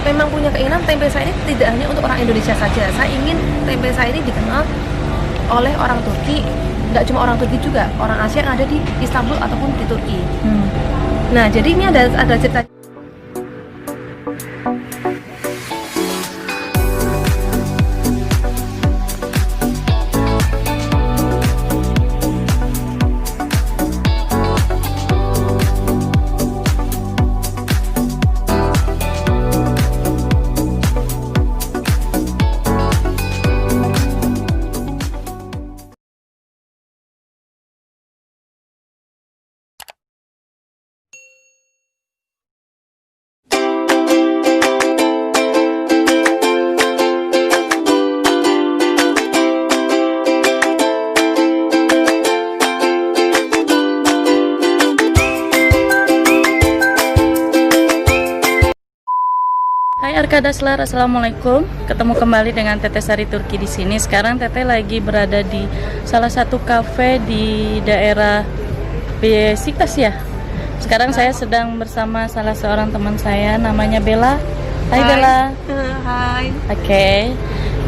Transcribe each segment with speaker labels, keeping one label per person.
Speaker 1: memang punya keinginan tempe saya ini tidak hanya untuk orang Indonesia saja. Saya ingin tempe saya ini dikenal oleh orang Turki, nggak cuma orang Turki juga, orang Asia yang ada di Istanbul ataupun di Turki. Nah, jadi ini ada cerita.
Speaker 2: Hai Arkadaslar, assalamualaikum. Ketemu kembali dengan Teteh Sari Turki di sini. Sekarang Teteh lagi berada di salah satu kafe di daerah Besiktas ya. Sekarang saya sedang bersama salah seorang teman saya, namanya Bella. Hai Bella.
Speaker 1: Hai.
Speaker 2: Oke.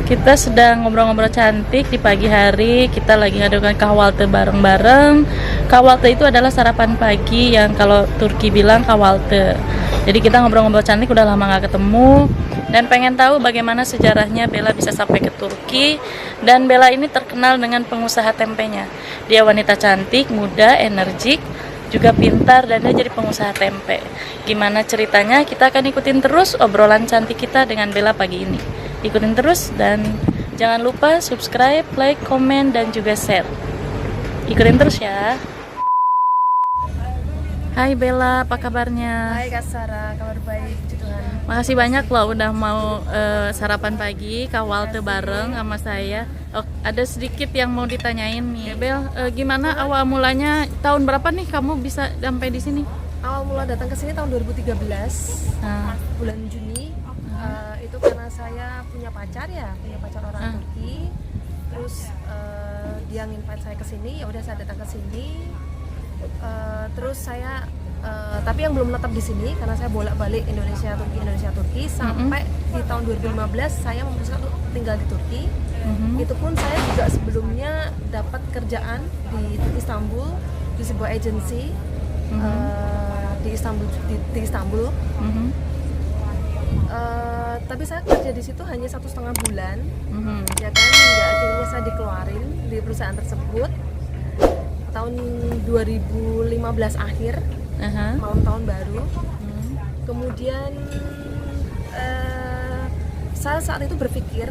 Speaker 2: Kita sedang ngobrol-ngobrol cantik di pagi hari. Kita lagi ngadakan kahwalte bareng-bareng. Kahwalte itu adalah sarapan pagi yang kalau Turki bilang kahwalte. Jadi kita ngobrol-ngobrol cantik, udah lama gak ketemu. Dan pengen tahu bagaimana sejarahnya Bella bisa sampai ke Turki. Dan Bella ini terkenal dengan pengusaha tempenya. Dia wanita cantik, muda, energik, juga pintar, dan dia jadi pengusaha tempe. Gimana ceritanya? Kita akan ikutin terus obrolan cantik kita dengan Bella pagi ini. Ikutin terus dan jangan lupa subscribe, like, komen, dan juga share. Ikutin terus ya. Hai Bella, apa kabarnya?
Speaker 1: Hai Kak Sarah, kabar baik, puji Tuhan.
Speaker 2: Makasih banyak loh udah mau sarapan pagi, kawalte bareng sama saya. Oh, ada sedikit yang mau ditanyain nih. Bel, gimana awal mulanya, tahun berapa nih kamu bisa sampai di sini?
Speaker 1: Awal mula datang ke sini tahun 2013, bulan Juni. Itu karena saya punya pacar orang Turki. Terus dia nginvite saya ke sini, ya udah saya datang ke sini. Terus saya tapi yang belum menetap di sini karena saya bolak-balik Indonesia Turki sampai di tahun 2015 saya memutuskan untuk tinggal di Turki. Itu pun saya juga sebelumnya dapat kerjaan di Istanbul di sebuah agensi di Istanbul. Tapi saya kerja di situ hanya 1,5 bulan, ya kan, hingga akhirnya saya dikeluarin di perusahaan tersebut tahun 2015 akhir, malam tahun baru. Kemudian saya saat itu berpikir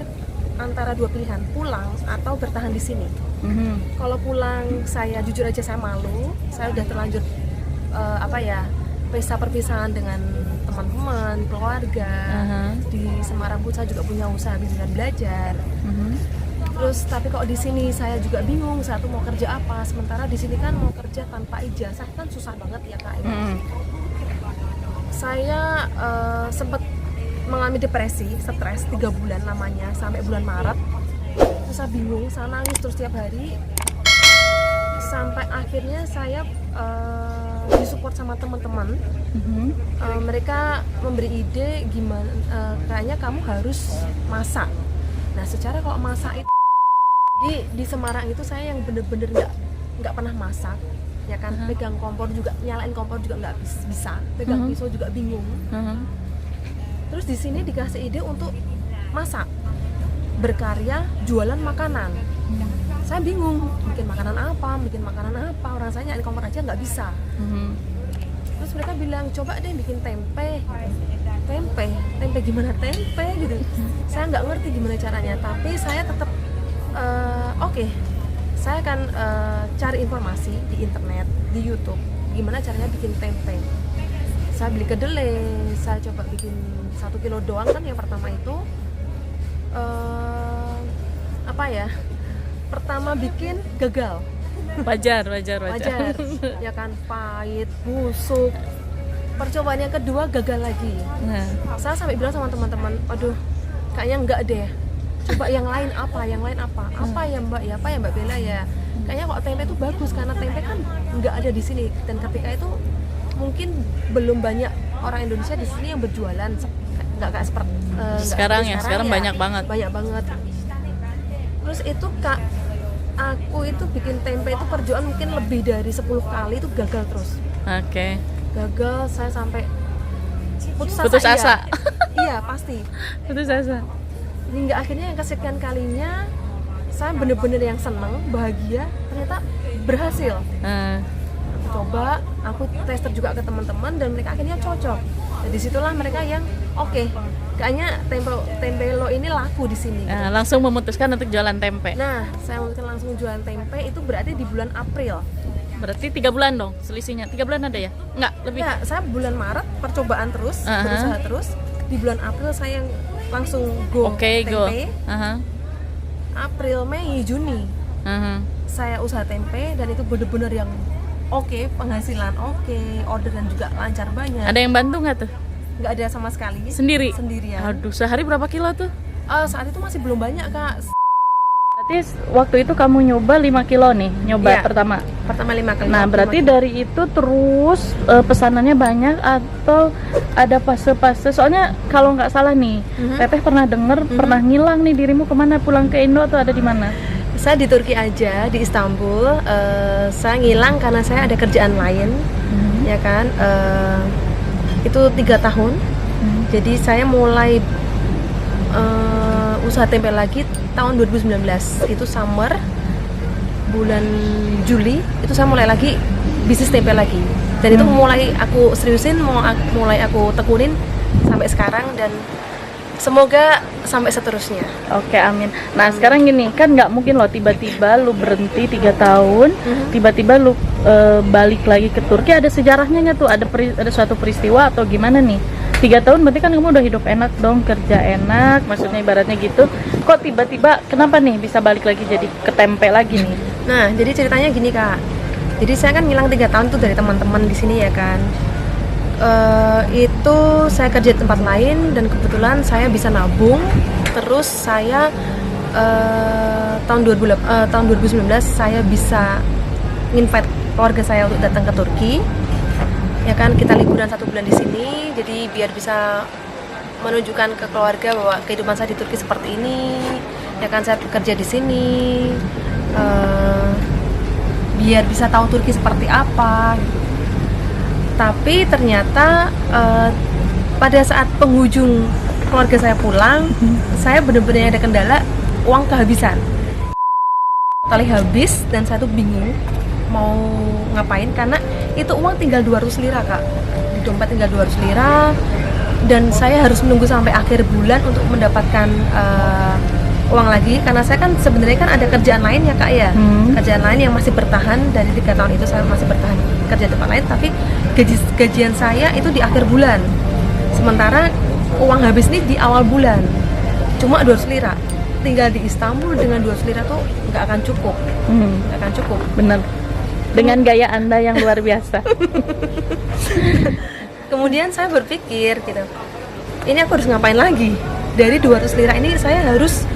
Speaker 1: antara dua pilihan, pulang atau bertahan di sini. Kalau pulang, saya jujur aja saya malu, saya udah terlanjur pesta perpisahan dengan teman-teman, keluarga. Di Semarang pun saya juga punya usaha bimbingan belajar. Terus tapi kok di sini saya juga bingung saya tuh mau kerja apa. Sementara di sini kan mau kerja tanpa ijazah kan susah banget ya Kak. Saya sempat mengalami depresi, stres 3 bulan namanya sampai bulan Maret. Terus saya bingung, saya nangis terus tiap hari. Sampai akhirnya saya disupport sama teman-teman. Mereka memberi ide gimana, kayaknya kamu harus masak. Nah, secara kalau masak itu di Semarang itu saya yang bener-bener nggak pernah masak, ya kan. Pegang kompor juga, nyalain kompor juga nggak bisa, pegang pisau juga bingung. Terus di sini dikasih ide untuk masak, berkarya, jualan makanan. Saya bingung, bikin makanan apa, orang saya nyalain kompor aja nggak bisa. Terus mereka bilang, coba deh bikin tempe gimana tempe gitu. Saya nggak ngerti gimana caranya, tapi saya tetap oke. Saya akan cari informasi di internet, di YouTube, gimana caranya bikin tempe. Saya beli kedelai, saya coba bikin 1 kilo doang kan yang pertama itu. Pertama bikin gagal.
Speaker 2: Wajar.
Speaker 1: Ya kan, pahit, busuk. Percobaan yang kedua gagal lagi. Saya sampai bilang sama teman-teman, aduh kayaknya enggak deh, coba yang lain apa ya Mbak Bella ya, kayaknya kok tempe itu bagus karena tempe kan nggak ada di sini, dan ketika itu mungkin belum banyak orang Indonesia di sini yang berjualan nggak kayak seperti
Speaker 2: Sekarang ya, sekarang banyak banget.
Speaker 1: banyak banget. Terus itu Kak, aku itu bikin tempe itu perjuangan mungkin lebih dari 10 kali, itu gagal terus.
Speaker 2: Oke.
Speaker 1: Gagal, saya sampai putus
Speaker 2: asa.
Speaker 1: Iya pasti.
Speaker 2: Putus asa.
Speaker 1: Hingga akhirnya yang kesekian kalinya saya bener-bener yang seneng, bahagia, ternyata berhasil. Aku coba, aku tester juga ke teman-teman dan mereka akhirnya cocok. Jadi disitulah mereka yang oke, kayaknya tempe lo ini laku di sini. Gitu.
Speaker 2: Langsung memutuskan untuk jualan tempe.
Speaker 1: Nah, saya memutuskan langsung jualan tempe itu berarti di bulan April.
Speaker 2: Berarti 3 bulan dong selisihnya. 3 bulan ada ya? Enggak, lebih.
Speaker 1: Nah, saya bulan Maret percobaan terus, berusaha terus. Di bulan April saya langsung go tempe.
Speaker 2: Go.
Speaker 1: April, Mei, Juni. Saya usaha tempe dan itu bener-bener yang oke, penghasilan oke, orderan juga lancar banyak.
Speaker 2: Ada yang bantu nggak tuh?
Speaker 1: Nggak ada sama sekali. Sendirian.
Speaker 2: Aduh, sehari berapa kilo tuh?
Speaker 1: Saat itu masih belum banyak Kak.
Speaker 2: Berarti waktu itu kamu nyoba 5 kilo nih,
Speaker 1: Iya.
Speaker 2: pertama
Speaker 1: 5 kilo.
Speaker 2: Nah, berarti dari itu terus pesanannya banyak atau ada fase-fase? Soalnya kalau nggak salah nih, Teteh pernah denger, pernah ngilang nih dirimu kemana, pulang ke Indo atau ada di mana?
Speaker 1: Saya di Turki aja, di Istanbul. Saya ngilang karena saya ada kerjaan lain, ya kan. Itu 3 tahun. Jadi saya mulai usaha tempe lagi tahun 2019. Itu summer, bulan Juli itu saya mulai lagi bisnis tempe lagi. Dan itu mulai aku seriusin, mulai aku tekunin sampai sekarang dan semoga sampai seterusnya.
Speaker 2: Oke, amin. Nah, sekarang gini, kan nggak mungkin loh tiba-tiba lu berhenti 3 tahun, tiba-tiba lu balik lagi ke Turki. Ada sejarahnya nggak tuh? Ada suatu peristiwa atau gimana nih? 3 tahun berarti kan kamu udah hidup enak dong, kerja enak, maksudnya ibaratnya gitu. Kok tiba-tiba kenapa nih bisa balik lagi jadi ke tempe lagi nih?
Speaker 1: Nah, jadi ceritanya gini Kak. Jadi saya kan ngilang 3 tahun tuh dari teman-teman di sini ya kan. Itu saya kerja di tempat lain dan kebetulan saya bisa nabung. Terus saya tahun 2019 saya bisa invite keluarga saya untuk datang ke Turki. Ya kan, kita liburan 1 bulan di sini. Jadi biar bisa menunjukkan ke keluarga bahwa kehidupan saya di Turki seperti ini. Ya kan, saya bekerja di sini. Biar bisa tahu Turki seperti apa. Tapi ternyata pada saat penghujung keluarga saya pulang, saya benar-benar ada kendala uang kehabisan. Tali habis dan saya tuh bingung mau ngapain karena itu uang tinggal 200 lira Kak. Di dompet tinggal 200 lira dan saya harus menunggu sampai akhir bulan untuk mendapatkan uang lagi karena saya kan sebenarnya kan ada kerjaan lain ya Kak ya. Kerjaan lain yang masih bertahan dari 3 tahun itu saya masih bertahan kerja di tempat lain, tapi gajian saya itu di akhir bulan. Sementara uang habis ini di awal bulan. Cuma 200 lira. Tinggal di Istanbul dengan 200 lira tuh nggak akan cukup. Nggak akan cukup.
Speaker 2: Bener. Dengan gaya Anda yang luar biasa.
Speaker 1: Kemudian saya berpikir gitu, ini aku harus ngapain lagi? Dari 200 lira ini saya harus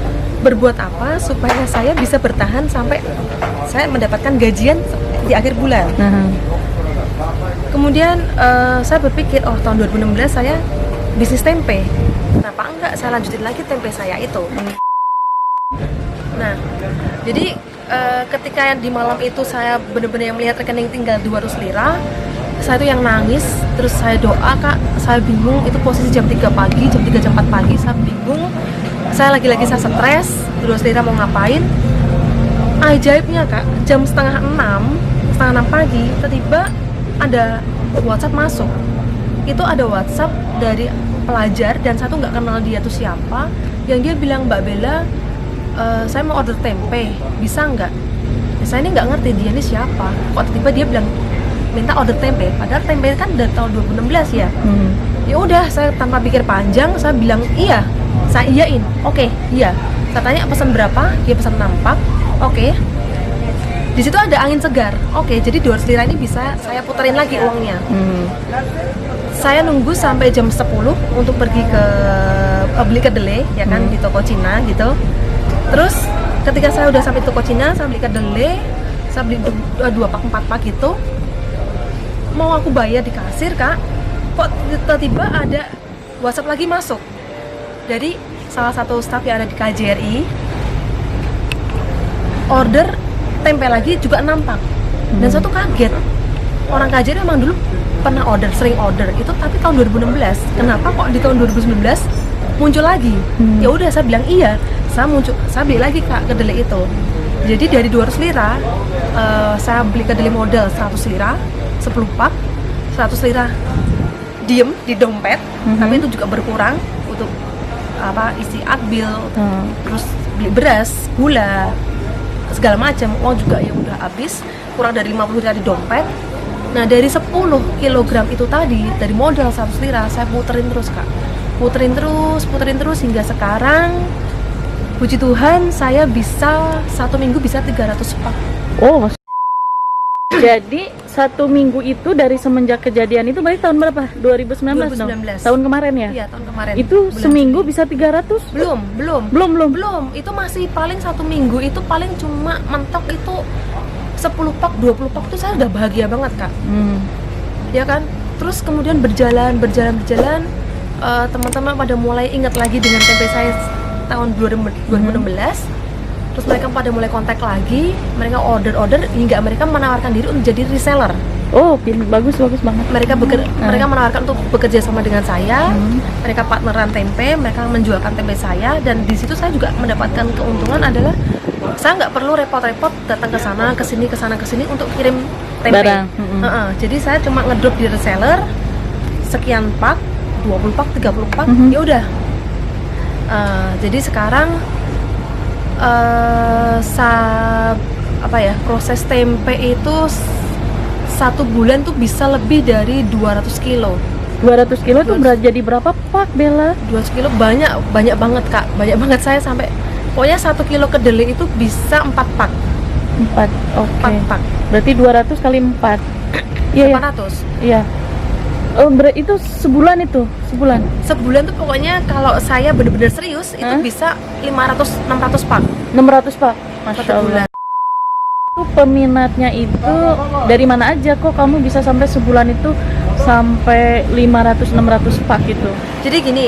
Speaker 1: berbuat apa supaya saya bisa bertahan sampai saya mendapatkan gajian di akhir bulan. Kemudian saya berpikir, oh tahun 2016 saya bisnis tempe, kenapa enggak saya lanjutin lagi tempe saya itu. Nah, jadi ketika di malam itu saya benar-benar melihat rekening tinggal 200 lira, saya tuh yang nangis, terus saya doa Kak, saya bingung, itu posisi jam 3 pagi, jam 3 jam 4 pagi, saya bingung, saya lagi-lagi saya stres, 200 lira mau ngapain. Ajaibnya Kak, jam setengah 6 pagi, tiba-tiba ada WhatsApp masuk. Itu ada WhatsApp dari pelajar dan saya tuh nggak kenal dia tuh siapa, yang dia bilang, Mbak Bella, saya mau order tempe, bisa nggak? Ya, saya ini nggak ngerti dia ini siapa, kok tiba-tiba dia bilang minta order tempe, padahal tempe kan dari tahun 2016 ya. Ya udah, saya tanpa pikir panjang saya bilang iya, saya iyain. Oke, iya. Saya tanya pesan berapa, dia pesan 6 pak. Oke. Di situ ada angin segar. Oke, jadi 200 lira ini bisa saya puterin lagi uangnya. Saya nunggu sampai jam 10 untuk pergi ke beli kedelai ya kan, di toko Cina gitu. Terus ketika saya udah sampai toko Cina, saya beli kedelai, saya beli 2 pak 4 pak gitu. Mau aku bayar di kasir Kak, kok tiba-tiba ada WhatsApp lagi masuk. dari salah satu staf yang ada di KJRI, order tempe lagi juga nampak. Dan saya tuh kaget, orang KJRI emang dulu pernah sering order itu, tapi tahun 2016. Kenapa kok di tahun 2019 muncul lagi? Ya udah, saya bilang iya, saya beli lagi Kak kedelai itu. Jadi dari 200 lira saya beli kedelai modal 100 lira 10 pak, 100 lira diem di dompet, tapi itu juga berkurang untuk isi akbil, terus beli beras, gula, segala macam. Uang juga yang udah habis, kurang dari 50 lira di dompet. Nah dari 10 kilogram itu tadi, dari modal 100 lira saya puterin terus Kak, puterin terus hingga sekarang puji Tuhan saya bisa 1 minggu bisa 300 pak.
Speaker 2: Oh, jadi 1 minggu itu dari semenjak kejadian itu berarti tahun berapa? 2019 dong? Tahun kemarin ya?
Speaker 1: Iya, tahun kemarin.
Speaker 2: Itu seminggu bisa 300?
Speaker 1: Belum. Itu masih paling 1 minggu itu paling cuma mentok itu 10 pak, 20 pak itu saya udah bahagia banget Kak. Ya kan? Terus kemudian berjalan, teman-teman pada mulai ingat lagi dengan tempe saya tahun 2016. Terus mereka pada mulai kontak lagi, mereka order hingga mereka menawarkan diri untuk jadi reseller.
Speaker 2: Oh, bagus banget.
Speaker 1: Mereka menawarkan untuk bekerja sama dengan saya. Mereka partneran tempe, mereka menjualkan tempe saya, dan di situ saya juga mendapatkan keuntungan adalah saya nggak perlu repot-repot datang ke sana, ke sini untuk kirim tempe.
Speaker 2: Barang.
Speaker 1: Jadi saya cuma ngedrop di reseller sekian pak, 20 pak, 30 pak, ya udah. Jadi sekarang proses tempe itu 1 bulan tuh bisa lebih dari 200 kilo.
Speaker 2: 200 kilo tuh jadi berapa pak Bella?
Speaker 1: 200 kilo banyak banget Kak, banyak banget. Saya sampai pokoknya 1 kilo kedelai itu bisa 4 pak.
Speaker 2: 4, oke.
Speaker 1: 4 pak.
Speaker 2: Berarti 200 kali 4. Iya.
Speaker 1: 800.
Speaker 2: Iya. Oh, itu sebulan itu?
Speaker 1: Sebulan tuh pokoknya kalau saya benar-benar serius itu bisa 500-600 pak.
Speaker 2: 600 pak. Masya Allah. Itu peminatnya itu dari mana aja kok kamu bisa sampai sebulan itu sampai 500-600 pak gitu?
Speaker 1: Jadi gini,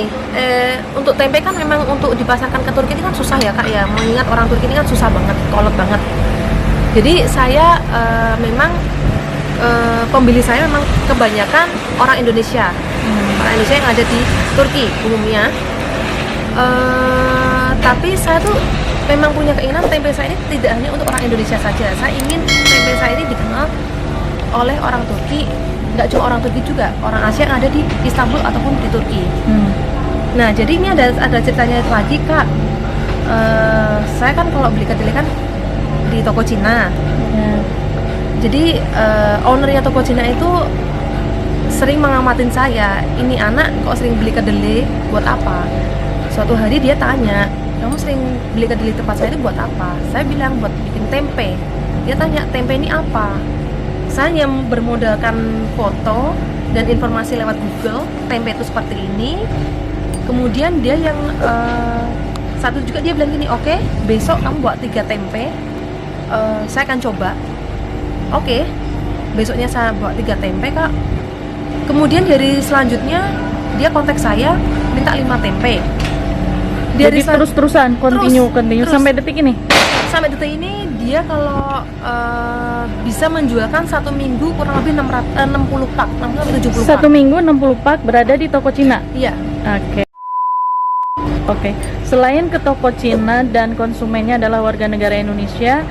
Speaker 1: untuk tempe kan memang untuk dipasarkan ke Turki ini kan susah ya Kak ya. Mengingat orang Turki ini kan susah banget, kolot banget. Jadi saya memang pembeli saya memang kebanyakan orang Indonesia. Orang Indonesia yang ada di Turki umumnya. Tapi saya tuh memang punya keinginan tempe saya ini tidak hanya untuk orang Indonesia saja. Saya ingin tempe saya ini dikenal oleh orang Turki, nggak cuma orang Turki juga, orang Asia yang ada di Istanbul ataupun di Turki. Nah, jadi ini ada ceritanya lagi Kak. Saya kan kalau beli kedelai kan di toko Cina. Jadi ownernya toko Cina itu sering mengamatin saya, ini anak kok sering beli kedelai buat apa? Suatu hari dia tanya, kamu sering beli kedelai tempat saya ini buat apa? Saya bilang buat bikin tempe. Dia tanya, tempe ini apa? Saya yang bermodalkan foto dan informasi lewat Google, tempe itu seperti ini. Kemudian dia yang satu juga dia bilang gini, oke, besok kamu buat 3 tempe, saya akan coba. Oke, besoknya saya buat 3 tempe Kak. Kemudian dari selanjutnya dia kontak saya minta 5 tempe.
Speaker 2: Jadi terus-terusan, continue sampai detik ini?
Speaker 1: Sampai detik ini dia kalau bisa menjualkan 1 minggu kurang lebih 60 pak, 60-70 pak.
Speaker 2: 1 minggu 60 pak berada di toko Cina?
Speaker 1: Iya.
Speaker 2: Oke. Selain ke toko Cina dan konsumennya adalah warga negara Indonesia,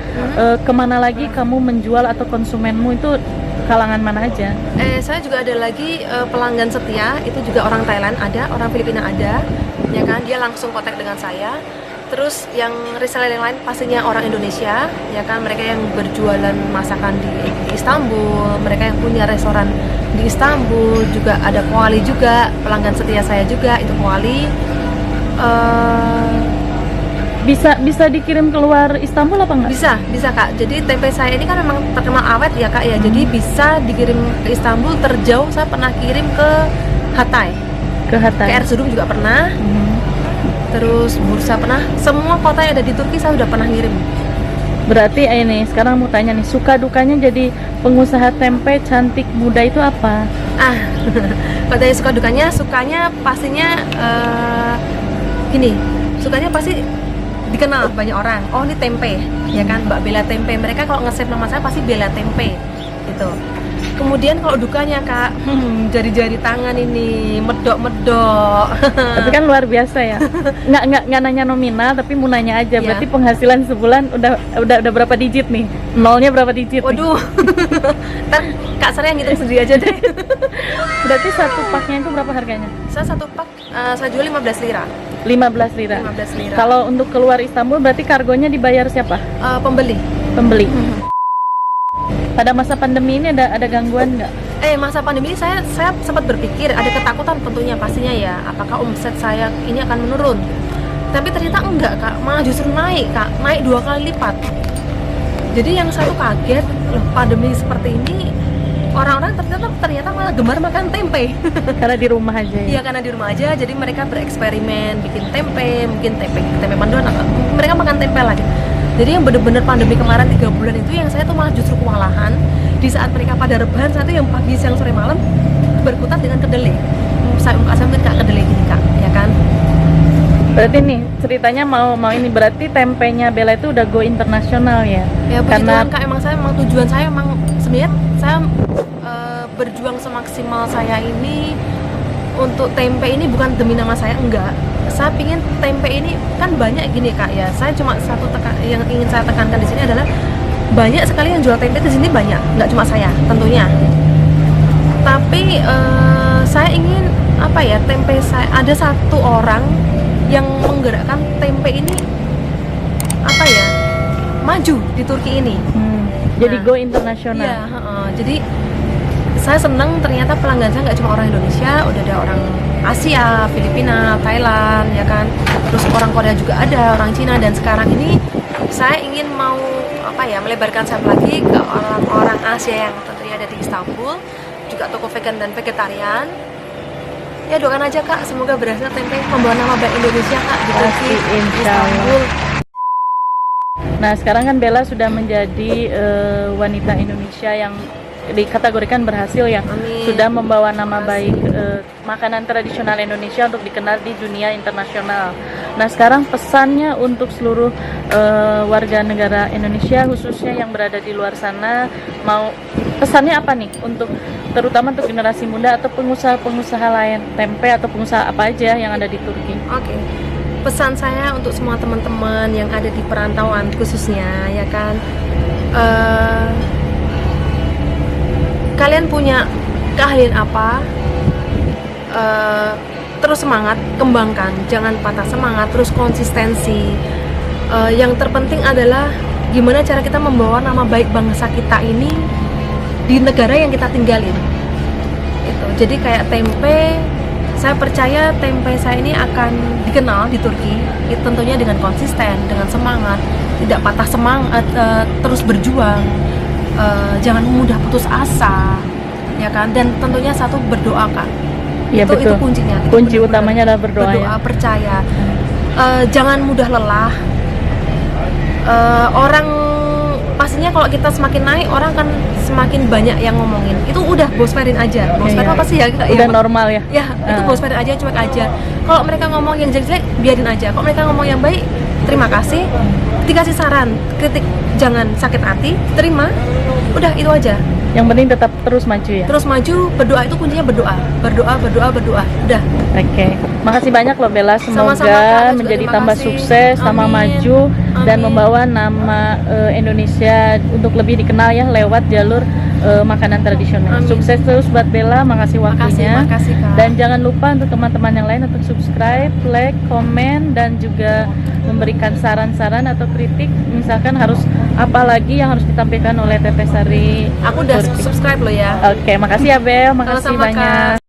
Speaker 2: kemana lagi kamu menjual atau konsumenmu itu kalangan mana aja?
Speaker 1: Saya juga ada lagi pelanggan setia, itu juga orang Thailand ada, orang Filipina ada, ya kan, dia langsung kontak dengan saya. Terus yang reseller yang lain pastinya orang Indonesia, ya kan, mereka yang berjualan masakan di Istanbul, mereka yang punya restoran di Istanbul, juga ada Kuali juga, pelanggan setia saya juga itu Kuali.
Speaker 2: Bisa dikirim keluar Istanbul apa enggak?
Speaker 1: Bisa Kak. Jadi tempe saya ini kan memang terkenal awet ya Kak ya. Jadi bisa dikirim ke Istanbul, terjauh saya pernah kirim ke Hatay. Ke Erzurum juga pernah. Terus Bursa pernah. Semua kota yang ada di Turki saya udah pernah ngirim.
Speaker 2: Berarti ini sekarang mau tanya nih, suka dukanya jadi pengusaha tempe cantik muda itu apa?
Speaker 1: Kalau dari suka dukanya, sukanya pastinya gini, sukanya pasti dikenal banyak orang. Oh, ini tempe, ya kan, Mbak Bella Tempe. Mereka kalau nge-save nama saya pasti Bella Tempe, gitu. Kemudian kalau dukanya Kak, jari-jari tangan ini medok-medok.
Speaker 2: Tapi kan luar biasa ya. Nggak nanya nominal, tapi mau nanya aja.
Speaker 1: Iya.
Speaker 2: Berarti penghasilan sebulan udah berapa digit nih? Nolnya berapa digit nih?
Speaker 1: Waduh, ntar Kak Sarah yang ngitung sendiri aja deh.
Speaker 2: Berarti satu paknya itu berapa harganya?
Speaker 1: Saya satu pak, saya jual 15 lira.
Speaker 2: 15 lira.
Speaker 1: 15 lira.
Speaker 2: Kalau untuk keluar Istanbul berarti kargonya dibayar siapa?
Speaker 1: Pembeli.
Speaker 2: Pembeli. Pada masa pandemi ini ada gangguan nggak?
Speaker 1: Masa pandemi ini saya sempat berpikir, ada ketakutan tentunya pastinya ya, apakah omset saya ini akan menurun. Tapi ternyata enggak Kak, malah justru naik Kak, naik 2 kali lipat. Jadi yang saya tuh kaget, loh pandemi seperti ini orang-orang ternyata malah gemar makan tempe.
Speaker 2: Karena di rumah aja ya?
Speaker 1: Iya, karena di rumah aja, jadi mereka bereksperimen bikin tempe, mungkin tempe mendoan, atau mereka makan tempe lagi. Jadi yang bener-bener pandemi kemarin 3 bulan itu yang saya tuh malah justru kewalahan. Di saat mereka pada rebahan, saya tuh yang pagi, siang, sore, malam berkutat dengan kedelai. Saya mungkin Kak kedelai gini Kak, ya kan?
Speaker 2: Berarti nih ceritanya mau ini berarti tempenya Bella itu udah go internasional ya?
Speaker 1: Ya
Speaker 2: Karena
Speaker 1: begituan Kak, emang tujuan saya emang sebenarnya saya berjuang semaksimal saya ini untuk tempe ini bukan demi nama saya, enggak. Saya pingin tempe ini kan banyak gini Kak ya. Saya cuma yang ingin saya tekankan di sini adalah banyak sekali yang jual tempe di sini, banyak, nggak cuma saya tentunya. Tapi saya ingin apa ya, tempe saya ada satu orang yang menggerakkan tempe ini apa ya, maju di Turki ini.
Speaker 2: Jadi
Speaker 1: Nah,
Speaker 2: go internasional.
Speaker 1: Iya, jadi saya senang ternyata pelanggan saya nggak cuma orang Indonesia, udah ada orang Asia, Filipina, Thailand, ya kan. Terus orang Korea juga ada, orang Cina, dan sekarang ini saya ingin mau apa ya, melebarkan sayap lagi ke orang-orang Asia yang tentunya ada di Istanbul, juga toko vegan dan vegetarian. Ya doakan aja Kak, semoga berhasil tempe membawa nama baik Indonesia Kak di Turki,
Speaker 2: Pasti,
Speaker 1: di
Speaker 2: insya
Speaker 1: Istanbul.
Speaker 2: Nah sekarang kan Bella sudah menjadi wanita Indonesia yang dikategorikan berhasil ya.
Speaker 1: Amin.
Speaker 2: Sudah membawa nama baik makanan tradisional Indonesia untuk dikenal di dunia internasional. Nah sekarang pesannya untuk seluruh warga negara Indonesia khususnya yang berada di luar sana, mau pesannya apa nih untuk terutama untuk generasi muda atau pengusaha-pengusaha lain tempe atau pengusaha apa aja yang ada di Turki?
Speaker 1: Oke. Pesan saya untuk semua teman-teman yang ada di perantauan khususnya, ya kan, kalian punya keahlian apa, terus semangat, kembangkan, jangan patah semangat, terus konsistensi. Yang terpenting adalah gimana cara kita membawa nama baik bangsa kita ini di negara yang kita tinggalin. Itu. Jadi kayak tempe, saya percaya tempe saya ini akan dikenal di Turki, itu tentunya dengan konsisten, dengan semangat, tidak patah semangat, terus berjuang, jangan mudah putus asa, ya kan, dan tentunya satu, berdoa Kak.
Speaker 2: Ya,
Speaker 1: Itu
Speaker 2: betul.
Speaker 1: kuncinya. Itu
Speaker 2: Kunci
Speaker 1: benar-benar
Speaker 2: utamanya adalah berdoa, ya.
Speaker 1: percaya. Jangan mudah lelah. Orang pastinya kalau kita semakin naik, orang kan semakin banyak yang ngomongin. Itu udah bosferin aja. Bosferin
Speaker 2: Iya.
Speaker 1: apa sih ya?
Speaker 2: Udah normal ya.
Speaker 1: Ya, itu bosferin aja, cuek aja. Kalau mereka ngomong yang jelek, biarin aja. Kalau mereka ngomong yang baik, terima kasih. Dikasih saran, kritik, jangan sakit hati, terima. Udah, itu aja.
Speaker 2: Yang penting tetap terus maju ya.
Speaker 1: Terus maju, berdoa, itu kuncinya berdoa. Berdoa. Udah.
Speaker 2: Oke, makasih banyak loh Bella. Semoga
Speaker 1: Sama-sama, Kak. Juga
Speaker 2: menjadi
Speaker 1: terima
Speaker 2: tambah
Speaker 1: kasih.
Speaker 2: sukses, tambah
Speaker 1: Amin.
Speaker 2: maju, dan
Speaker 1: Amin.
Speaker 2: membawa nama Indonesia untuk lebih dikenal ya lewat jalur makanan tradisional.
Speaker 1: Amin.
Speaker 2: Sukses terus buat Bella. Makasih waktunya.
Speaker 1: Makasih Kak.
Speaker 2: Dan jangan lupa untuk teman-teman yang lain untuk subscribe, like, komen, dan juga memberikan saran-saran atau kritik. Misalkan harus apa lagi yang harus ditampilkan oleh Teteh Sari.
Speaker 1: Aku udah
Speaker 2: Turki.
Speaker 1: subscribe loh ya.
Speaker 2: Oke, makasih ya Bel. Makasih
Speaker 1: Sama-sama, Kak.
Speaker 2: banyak.